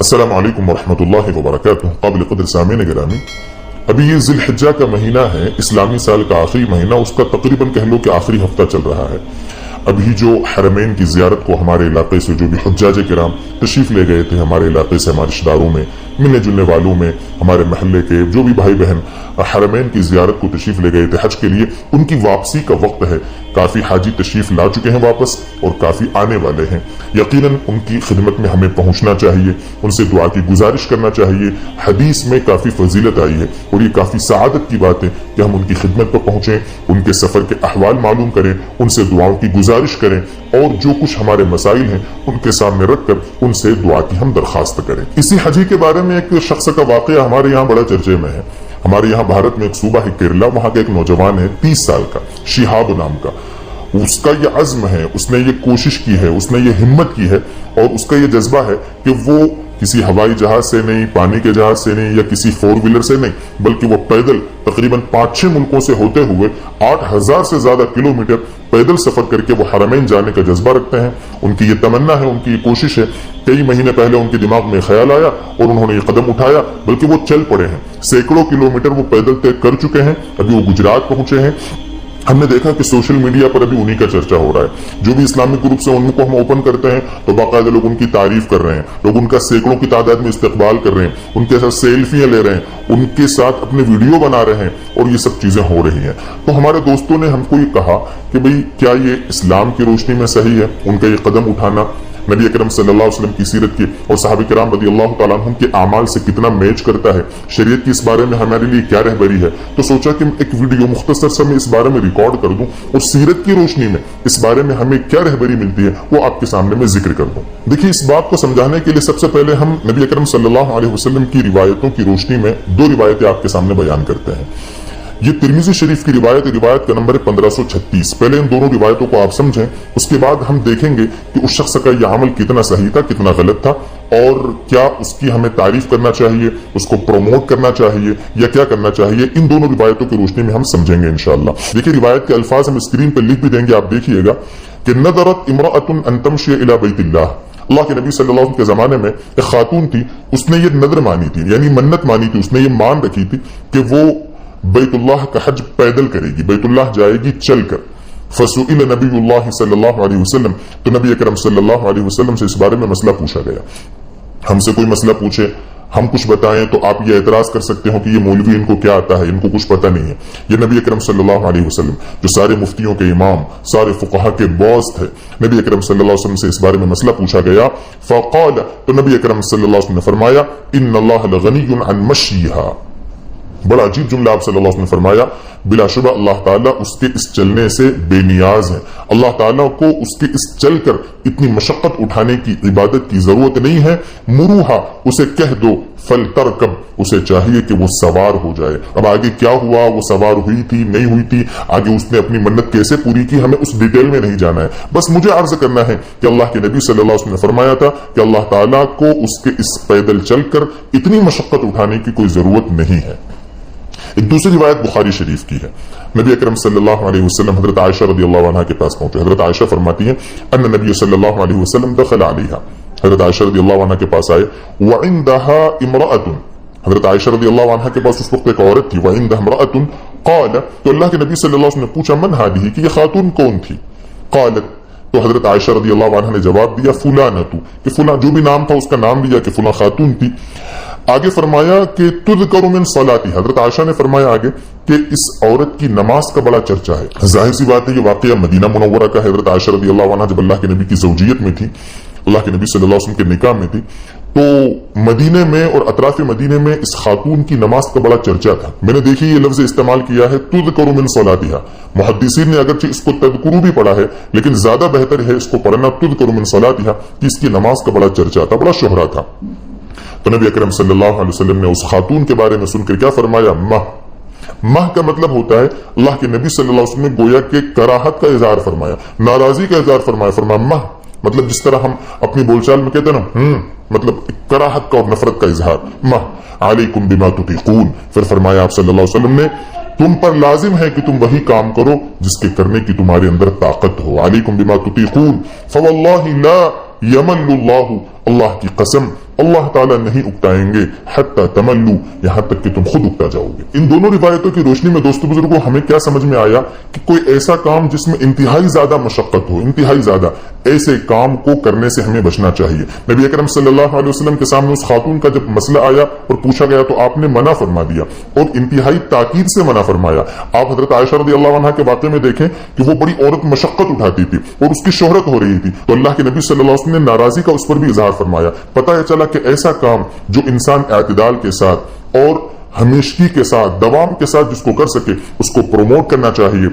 अस्सलाम वालेकुम वरहमतुल्लाहि वबरकातुहू। काबिल क़द्र सामीन गिरामी, अभी ये ज़िलहिज्जा का महीना है, इस्लामी साल का आखिरी महीना, उसका तकरीबन कह लो कि आखिरी हफ्ता चल रहा है। अभी जो हरमैन की ज़ियारत को हमारे इलाके से जो भी हुज्जाज किराम तशरीफ़ ले गए थे, हमारे इलाके से, हमारे रिश्तेदारों में, मिलने जुलने वालों में, हमारे महल्ले के जो भी भाई बहन हरमैन की ज़ियारत को तशरीफ़ ले गए थे हज के लिए, उनकी वापसी का वक्त है। काफ़ी हाजी तशरीफ़ ला चुके हैं वापस और काफ़ी आने वाले हैं। यकीनन उनकी खिदमत में हमें पहुँचना चाहिए, उनसे दुआ की गुजारिश करना चाहिए। हदीस में काफ़ी फजीलत आई है और ये काफ़ी सआदत की बात है कि हम उनकी खिदमत पर पहुँचें, उनके सफ़र के अहवाल मालूम करें, उनसे दुआओं की गुजारिश करें और जो कुछ हमारे मसाइल हैं उनके सामने रखकर उनसे दुआ की हम दरखास्त करें। इसी हजी के बारे में एक शख्स का वाक़या हमारे यहाँ बड़ा चर्चे में है। हमारे यहाँ भारत में एक सूबा है केरला, वहां का एक नौजवान है 30 साल का, शिहाब नाम का। उसका ये अज़्म है, उसने ये कोशिश की है, उसने ये हिम्मत की है और उसका ये जज्बा है कि वो किसी हवाई जहाज से नहीं, पानी के जहाज से नहीं या किसी 4 व्हीलर से नहीं, बल्कि वो पैदल तकरीबन 5-6 मुल्कों से होते हुए 8000 से ज्यादा किलोमीटर पैदल सफर करके वो हरमैन जाने का जज्बा रखते हैं। उनकी ये तमन्ना है, उनकी ये कोशिश है। कई महीने पहले उनके दिमाग में ख्याल आया और उन्होंने ये कदम उठाया, बल्कि वो चल पड़े हैं। सैकड़ों किलोमीटर वो पैदल तय कर चुके हैं। अभी वो गुजरात पहुंचे हैं। हमने देखा कि सोशल मीडिया पर अभी उन्हीं का चर्चा हो रहा है। जो भी इस्लामिक ग्रुप से उनको हम ओपन करते हैं तो बाकायदा लोग उनकी तारीफ कर रहे हैं, लोग उनका सैकड़ों की तादाद में इस्तकबाल कर रहे हैं, उनके साथ सेल्फियां ले रहे हैं, उनके साथ अपने वीडियो बना रहे हैं और ये सब चीजें हो रही हैं। तो हमारे दोस्तों ने हमको ये कहा कि भाई क्या ये इस्लाम की रोशनी में सही है उनका ये कदम उठाना, नबी अकरम सल्लल्लाहु अलैहि वसल्लम की सीरत की और सहाबा किराम रज़ियल्लाहु ताला अन्हुम के आमाल से कितना मैच करता है, शरीयत की इस बारे में हमारे लिए क्या रहबरी है। तो सोचा कि एक वीडियो मुख्तसर सा मैं इस बारे में रिकॉर्ड कर दूं और सीरत की रोशनी में इस बारे में हमें क्या रहबरी मिलती है वो आपके सामने मैं जिक्र कर दूं। देखिए, इस बात को समझाने के लिए सबसे पहले हम नबी अकरम सल्लल्लाहु अलैहि वसल्लम की रिवायतों की रोशनी में 2 रिवायतें आपके सामने बयान करते हैं। ये तिरमिज़ी शरीफ की रिवायत है, रिवायत का नंबर है 1536। पहले इन दोनों रिवायतों को आप समझें, उसके बाद हम देखेंगे कि उस शख्स का यह अमल कितना सही था, कितना गलत था और क्या उसकी हमें तारीफ करना चाहिए, उसको प्रमोट करना चाहिए या क्या करना चाहिए। इन दोनों रिवायतों की रोशनी में हम समझेंगे इंशाअल्लाह। देखिए, रिवायत के अल्फाज हम स्क्रीन पर लिख भी देंगे, आप देखिएगा कि नदरत इमराअतुन अन तमशी इला बैतिल्लाह। अल्लाह के नबी सल्लल्लाहु अलैहि वसल्लम के जमाने में एक खातून थी, उसने ये नदर मानी थी, यानी मन्नत मानी थी, उसने ये मान रखी थी कि वो बैतुल्लाह का हज पैदल करेगी, बैतुल्लाह जाएगी चलकर। फसुइल नबीयुल्लाह सल्लल्लाहु अलैहि वसल्लम, तो नबी अकरम सल्लल्लाहु अलैहि वसल्लम से इस बारे में मसला पूछा गया। हमसे कोई मसला पूछे, हम कुछ बताएं तो आप ये एतराज कर सकते हो कि ये मौलवी इनको क्या आता है, इनको कुछ पता नहीं है। ये नबी अकरम सल्लल्लाहु अलैहि वसल्लम जो सारे मुफ्तियों के इमाम, सारे फुक़हा के बॉस थे, नबी अकरम सल्लल्लाहु अलैहि वसल्लम से इस बारे में मसला पूछा गया। फ़क़ाल, तो नबी अकरम सल्लल्लाहु अलैहि वसल्लम ने फरमाया, इन्नल्लाह लग़निय्युन अन मश्यिहा। बड़ा अजीब जुमला आप सल्लल्लाहु अलैहि वसल्लम ने फरमाया, बिलाशुबा अल्लाह ताला उसके इस चलने से बेनियाज है। अल्लाह ताला को उसके इस चलकर इतनी मशक्कत उठाने की इबादत की जरूरत नहीं है। मुरूहा, उसे कह दो, फल तरकब, उसे चाहिए कि वो सवार हो जाए। अब आगे क्या हुआ, वो सवार हुई थी नहीं हुई थी, आगे उसने अपनी मन्नत कैसे पूरी की, हमें उस डिटेल में नहीं जाना है। बस मुझे अर्ज करना है कि अल्लाह के नबी सल्लल्लाहु अलैहि वसल्लम ने फरमाया था कि अल्लाह ताला को उसके इस पैदल चलकर इतनी मशक्कत उठाने की कोई जरूरत नहीं है। एक दूसरी रिवायत बुखारी शरीफ की है। नबी अकरम सल्लल्लाहु अलैहि वसल्लम हजरत आयशा रज़ियल्लाहु अन्हा के पास पहुंचे। हजरत आयशा फरमाती हैं, अन्ना नबी सल्लल्लाहु अलैहि वसल्लम दखल अलैहा। हजरत आयशा रज़ियल्लाहु अन्हा के पास आए। व इंदहा इमराअतुन, हजरत आयशा रज़ियल्लाहु अन्हा के पास उस वक्त एक औरत थी। व इंदहा इमराअतुन क़ाल, तो अल्लाह के नबी सल्लल्लाहु अलैहि वसल्लम ने पूछा, मन हादिही, कि ये खातून कौन थी। क़ालत, तो हजरत आयशा रज़ियल्लाहु अन्हा ने जवाब दिया, फुलानतु, कि फुला, जो भी नाम था उसका नाम लिया कि फुला खातून थी। आगे फरमाया कि तुज़करु मिन सलाती, हजरत आयशा ने फरमाया आगे कि इस औरत की नमाज का बड़ा चर्चा है। जाहिर सी बात है ये वाकया मदीना मुनव्वरा का। हजरत आयशा रज़ियल्लाहु अन्हा जब अल्लाह के नबी की ज़ौजियत में थी, अल्लाह के नबी सल्लल्लाहु अलैहि वसल्लम के निकाह में थी, तो मदीने में और अतराफ मदीने में इस खातून की नमाज का बड़ा चर्चा था। मैंने देखी ये लफ्ज इस्तेमाल किया है, तुज़करु मिन सलातिहा। मुहद्दिसीन ने अगरचे इसको तज़कुरु भी पढ़ा है, लेकिन ज्यादा बेहतर है इसको पढ़ना तुज़करु मिन सलातिहा, कि इसकी नमाज का बड़ा चर्चा था, बड़ा शोहरा था। तो नबी अकरम सल्लल्लाहु अलैहि वसल्लम ने उस खातून के बारे में सुनकर क्या फरमाया, माह का मतलब होता है, अल्लाह के नबी सल्लल्लाहु अलैहि वसल्लम ने गोया के कराहत का इजहार फरमाया, नाराजगी का इजहार फरमाया। फरमाया माह मतलब जिस तरह हम अपनी बोलचाल में कहते हैं ना, मतलब कराहत का और नफरत का इजहार। माह अलैकुम बिमा तुतीकून, फिर फरमाया आप सल्लल्लाहु अलैहि वसल्लम ने, तुम पर लाजिम है कि तुम वही काम करो जिसके करने की तुम्हारे अंदर ताकत हो। अलैकुम बिमा तुतीकून फवल्लाहि ला यमल्लुल्लाहु, अल्लाह की कसम اللہ ताला नहीं उकताएंगे हत्ता तमल्लू, यहां तक कि तुम खुद उकता जाओगे। इन दोनों रिवायतों की रोशनी में दोस्तों बुजुर्गों हमें क्या समझ में आया कि कोई ऐसा काम जिसमें इंतहाई ज्यादा मशक्कत हो, इंतहाई ज्यादा, ऐसे काम को करने से हमें बचना चाहिए। नबी अकरम सल्लल्लाहु अलैहि वसल्लम के सामने उस खातून का जब मसला आया और पूछा गया तो आपने मना फरमा दिया और इंतहाई ताकीद से मना फरमाया। आप हजरत आयशा रज़ियल्लाहु अन्हा के वाक़े में देखें कि वो बड़ी औरत मशक्कत उठाती थी और उसकी शोहरत हो रही थी, तो अल्लाह के नबी सल्लल्लाहु अलैहि वसल्लम ने नाराजगी का उस पर भी इजहार फरमाया। पता है चला कि ऐसा काम जो इंसान एतदाल के साथ और हमेशगी के साथ, दवाम के साथ जिसको कर सके उसको प्रमोट करना चाहिए,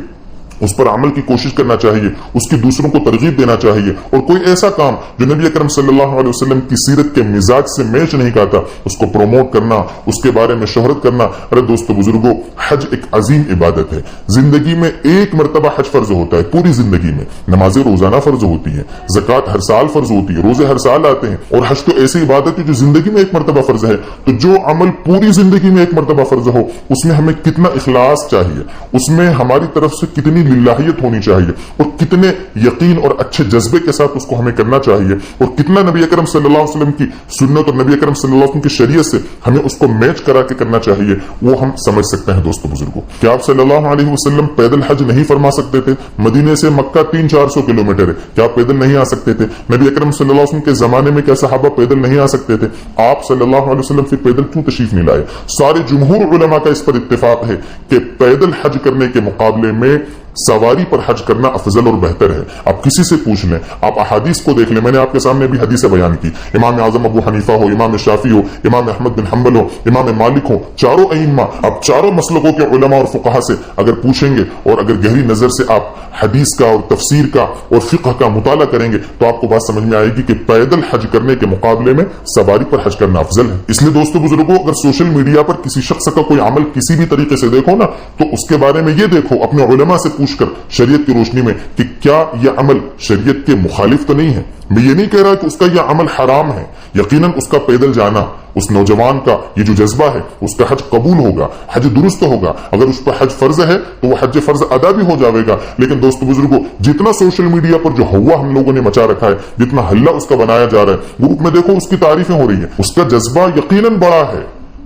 उस पर अमल की कोशिश करना चाहिए, उसकी दूसरों को तरगीब देना चाहिए। और कोई ऐसा काम जो नबी अकरम सल्लल्लाहु अलैहि वसल्लम की सीरत के मिजाज से मैच नहीं खाता उसको प्रमोट करना, उसके बारे में शोहरत करना। अरे दोस्तों बुजुर्गों, हज एक अजीम इबादत है। जिंदगी में एक मरतबा हज फर्ज होता है, पूरी जिंदगी में। नमाजें रोजाना फर्ज होती है, ज़कात हर साल फर्ज होती है, रोजे हर साल आते हैं, और हज तो ऐसी इबादत है जो जिंदगी में एक मरतबा फर्ज है। तो जो अमल पूरी जिंदगी में एक मरतबा फर्ज हो उसमें हमें कितना इखलास चाहिए, उसमें हमारी तरफ से कितनी लिल्लाहियत होनी चाहिए और कितने यकीन और अच्छे जज्बे के साथ उसको हमें करना चाहिए, और कितना नबी अकरम सल्लल्लाहु अलैहि वसल्लम की सुन्नत और नबी अकरम सल्लल्लाहु अलैहि वसल्लम की शरीयत से हमें उसको मैच करा के करना चाहिए, वो हम समझ सकते हैं। दोस्तों बुजुर्गों, क्या आप सल्लल्लाहु अलैहि वसल्लम पैदल हज नहीं फरमा सकते थे? मदीने से मक्का 300-400 किलोमीटर है, क्या आप पैदल नहीं आ सकते थे? नबी अकरम सल्लल्लाहु अलैहि वसल्लम के जमाने में क्या सहाबा पैदल नहीं आ सकते थे? आप सल्लल्लाहु अलैहि वसल्लम फिर पैदल क्यों तशरीफ नहीं लाए? सारे जुमहूर उलमा का इस पर इत्तेफाक है कि पैदल हज करने के मुकाबले में सवारी पर हज करना अफजल और बेहतर है। आप किसी से पूछ लें, आप अहादीस को देख लें, मैंने आपके सामने भी हदीसें बयान की। इमाम आजम अबू हनीफा हो, इमाम शाफी हो, इमाम अहमद बिन हम्बल हो, इमाम मालिक हो, चारों अइम्मा, आप चारों मसलकों के उलमा और फुक़हा से अगर पूछेंगे और अगर गहरी नजर से आप हदीस का और तफसीर का और फिक़ह का मुताला करेंगे तो आपको बात समझ में आएगी कि पैदल हज करने के मुकाबले में सवारी पर हज करना अफजल है। इसलिए दोस्तों बुजुर्गों, अगर सोशल मीडिया पर किसी शख्स का कोई अमल किसी भी तरीके से देखो ना, तो उसके बारे में ये देखो अपने उलमा से पूछकर शरीयत की रोशनी में कि क्या यह अमल शरीयत के मुखालिफ तो नहीं है। मैं ये नहीं कह रहा कि उसका यह अमल हराम है, यकीनन उसका पैदल जाना, उस नौजवान का ये जो जज्बा है उसका हज कबूल होगा, हज दुरुस्त होगा। अगर उस पर हज फर्ज है तो वह हज फर्ज अदा भी हो जाएगा। लेकिन दोस्तों बुजुर्गों, जितना सोशल मीडिया पर जो हवा हम लोगों ने मचा रखा है, जितना हल्ला उसका बनाया जा रहा है, ग्रुप में देखो उसकी तारीफें हो रही है, उसका जज्बा यकीनन बड़ा है,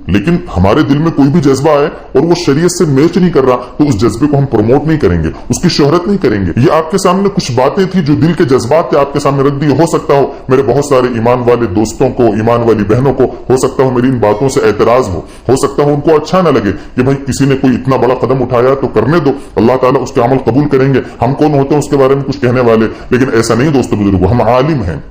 लेकिन हमारे दिल में कोई भी जज्बा है और वो शरीयत से मैच नहीं कर रहा तो उस जज्बे को हम प्रमोट नहीं करेंगे, उसकी शोहरत नहीं करेंगे। ये आपके सामने कुछ बातें थी जो दिल के जज्बात थे, आपके सामने रख दी। हो सकता हो मेरे बहुत सारे ईमान वाले दोस्तों को, ईमान वाली बहनों को हो सकता हो मेरी इन बातों से एतराज हो सकता हो उनको अच्छा ना लगे कि भाई किसी ने कोई इतना बड़ा कदम उठाया तो करने दो, अल्लाह ताला उसके अमल कबूल करेंगे। हम कौन होते हैं उसके बारे में कुछ कहने वाले? लेकिन ऐसा नहीं दोस्तों बुजुर्गों, हम आलिम हैं,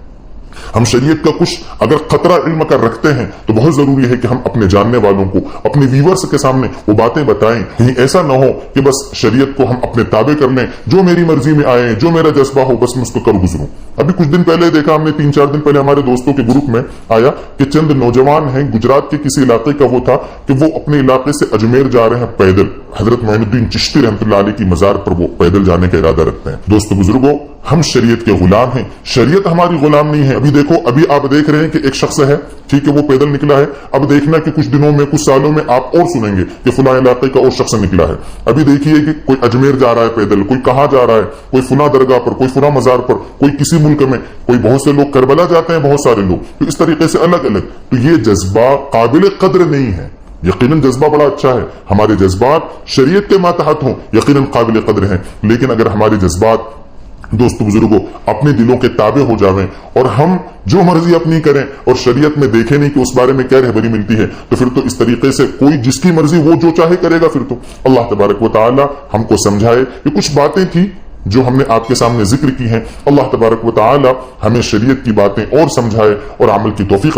हम शरीयत का कुछ अगर खतरा इल्म कर रखते हैं तो बहुत जरूरी है कि हम अपने जानने वालों को, अपने व्यूवर्स के सामने वो बातें बताएं। कहीं ऐसा ना हो कि बस शरीयत को हम अपने ताबे कर लें, जो मेरी मर्जी में आए, जो मेरा जज्बा हो बस मैं उसको कर गुजरूं। अभी कुछ दिन पहले देखा हमने, 3-4 दिन पहले हमारे दोस्तों के ग्रुप में आया कि चंद नौजवान हैं, गुजरात के किसी इलाके का वो था कि वो अपने इलाके से अजमेर जा रहे हैं पैदल। हजरत मोइनुद्दीन चिश्ती रहमतुल्लाह अलैह की मजार पर वो पैदल जाने का इरादा रखते हैं। दोस्तों बुजुर्गों, हम शरीयत के गुलाम हैं, शरीयत हमारी गुलाम नहीं है। अभी देखो, अभी आप देख रहे हैं कि एक शख्स है, ठीक है, वो पैदल निकला है। अब देखना कि कुछ दिनों में, कुछ सालों में आप और सुनेंगे कि फुला इलाके का और शख्स निकला है। अभी देखिए कि कोई अजमेर जा रहा है पैदल, कोई कहाँ जा रहा है, कोई फुला दरगाह पर, कोई फुला मजार पर, कोई किसी मुल्क में, कोई बहुत से लोग करबला जाते हैं, बहुत सारे लोग, तो इस तरीके से अलग अलग। तो ये जज्बा काबिल कद्र नहीं है। यकीनन जज्बा बड़ा अच्छा है, हमारे जज्बात शरीयत के मातहत हों, यकीनन काबिल कद्र हैं। लेकिन अगर हमारे जज्बात दोस्तों बुजुर्गों अपने दिलों के ताबे हो जावें और हम जो मर्जी अपनी करें और शरीयत में देखें नहीं कि उस बारे में क्या रहबरी मिलती है, तो फिर तो इस तरीके से कोई जिसकी मर्जी वो जो चाहे करेगा। फिर तो अल्लाह तबारक व तआला हमको समझाए। ये कुछ बातें थी जो हमने आपके सामने जिक्र की हैं। अल्लाह तबारक व तआला हमें शरीयत की बातें और समझाए और अमल की तौफीक